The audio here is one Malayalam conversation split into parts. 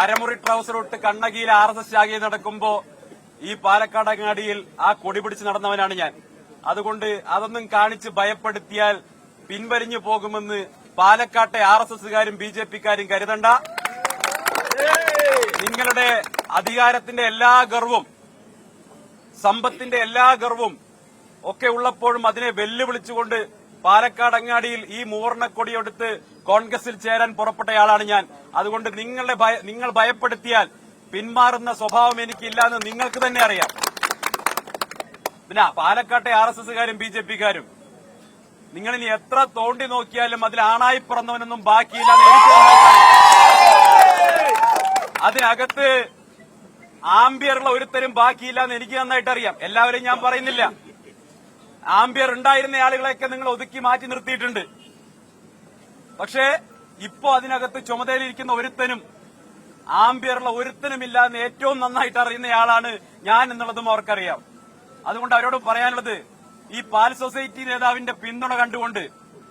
അരമുറി ട്രൗസർ ഇട്ട് കണ്ണകിയിൽ RSS ശാഖയിൽ നടക്കുമ്പോ ഈ പാലക്കാട് അങ്ങാടിയിൽ ആ കൊടി പിടിച്ച് നടന്നവനാണ് ഞാൻ. അതുകൊണ്ട് അതൊന്നും കാണിച്ച് ഭയപ്പെടുത്തിയാൽ പിൻവലിഞ്ഞു പോകുമെന്ന് പാലക്കാട്ടെ RSSകാരും BJPക്കാരും കരുതണ്ട. നിങ്ങളുടെ അധികാരത്തിന്റെ എല്ലാ ഗർവും സമ്പത്തിന്റെ എല്ലാ ഗർവും ഒക്കെ ഉള്ളപ്പോഴും അതിനെ വെല്ലുവിളിച്ചുകൊണ്ട് പാലക്കാട് അങ്ങാടിയിൽ ഈ മൂവർണ്ണക്കൊടിയെടുത്ത് കോൺഗ്രസിൽ ചേരാൻ പുറപ്പെട്ടയാളാണ് ഞാൻ. അതുകൊണ്ട് നിങ്ങൾ ഭയപ്പെടുത്തിയാൽ പിന്മാറുന്ന സ്വഭാവം എനിക്കില്ലാന്ന് നിങ്ങൾക്ക് തന്നെ അറിയാം. പിന്നെ പാലക്കാട്ടെ RSSകാരും BJPക്കാരും നിങ്ങളിനി എത്ര തോണ്ടി നോക്കിയാലും അതിൽ ആണായി പിറന്നവനൊന്നും ബാക്കിയില്ലാന്ന് എനിക്ക് അതിനകത്ത് ആംബിയറുള്ള ഒരുത്തരും ബാക്കിയില്ലാന്ന് എനിക്ക് നന്നായിട്ട് അറിയാം. എല്ലാവരെയും ഞാൻ പറയുന്നില്ല. ആംബിയർ ഉണ്ടായിരുന്ന ആളുകളെയൊക്കെ നിങ്ങൾ ഒതുക്കി മാറ്റി നിർത്തിയിട്ടുണ്ട്. പക്ഷേ ഇപ്പോ അതിനകത്ത് ചുമതലയിരിക്കുന്ന ഒരുത്തനും ആംബിയറുള്ള ഒരുത്തനുമില്ലാന്ന് ഏറ്റവും നന്നായിട്ട് അറിയുന്നയാളാണ് ഞാൻ എന്നുള്ളതും അവർക്കറിയാം. അതുകൊണ്ട് അവരോട് പറയാനുള്ളത്, ഈ പാൽ സൊസൈറ്റി നേതാവിന്റെ പിന്തുണ കണ്ടുകൊണ്ട്,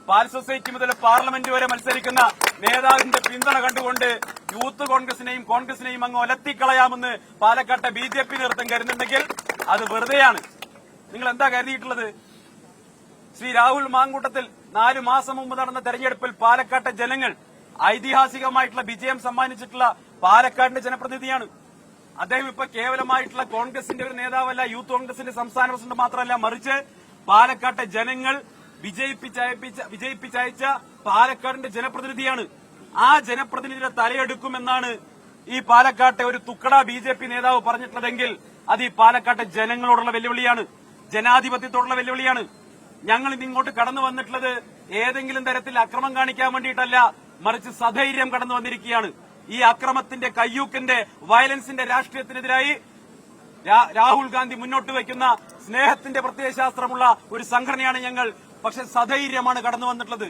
പാൽ സൊസൈറ്റി മുതൽ പാർലമെന്റ് വരെ മത്സരിക്കുന്ന നേതാവിന്റെ പിന്തുണ കണ്ടുകൊണ്ട് യൂത്ത് കോൺഗ്രസിനെയും അങ്ങ് ഒലത്തിക്കളയാമെന്ന് പാലക്കാട്ടെ BJP നേതൃത്വം കരുതുന്നുണ്ടെങ്കിൽ അത് വെറുതെയാണ്. നിങ്ങൾ എന്താ കരുതിയിട്ടുള്ളത്? ശ്രീ രാഹുൽ മാങ്കൂട്ടത്തിൽ 4 മാസം മുമ്പ് നടന്ന തെരഞ്ഞെടുപ്പിൽ പാലക്കാട്ടെ ജനങ്ങൾ ഐതിഹാസികമായിട്ടുള്ള വിജയം സമ്മാനിച്ചിട്ടുള്ള പാലക്കാടിന്റെ ജനപ്രതിനിധിയാണ്. അദ്ദേഹം ഇപ്പൊ കേവലമായിട്ടുള്ള കോൺഗ്രസിന്റെ ഒരു നേതാവല്ല, യൂത്ത് കോൺഗ്രസിന്റെ സംസ്ഥാന പ്രസിഡന്റ് മാത്രമല്ല, മറിച്ച് പാലക്കാട്ടെ ജനങ്ങൾ വിജയിപ്പിച്ചയച്ച പാലക്കാടിന്റെ ജനപ്രതിനിധിയാണ്. ആ ജനപ്രതിനിധിയുടെ തലയെടുക്കുമെന്നാണ് ഈ പാലക്കാട്ടെ ഒരു തുക്കട BJP നേതാവ് പറഞ്ഞിട്ടുള്ളതെങ്കിൽ അത് ഈ പാലക്കാട്ടെ ജനങ്ങളോടുള്ള വെല്ലുവിളിയാണ്, ജനാധിപത്യത്തോടുള്ള വെല്ലുവിളിയാണ്. ഞങ്ങൾ ഇന്നിങ്ങോട്ട് കടന്നു വന്നിട്ടുള്ളത് ഏതെങ്കിലും തരത്തിൽ അക്രമം കാണിക്കാൻ വേണ്ടിയിട്ടല്ല, മറിച്ച് സധൈര്യം കടന്നു വന്നിരിക്കുകയാണ്. ഈ അക്രമത്തിന്റെ, കയ്യൂക്കിന്റെ, വയലൻസിന്റെ രാഷ്ട്രീയത്തിനെതിരായി രാഹുൽ ഗാന്ധി മുന്നോട്ട് വയ്ക്കുന്ന സ്നേഹത്തിന്റെ പ്രത്യയശാസ്ത്രമുള്ള ഒരു സംഘടനയാണ് ഞങ്ങൾ. പക്ഷെ സധൈര്യമാണ് കടന്നു വന്നിട്ടുള്ളത്.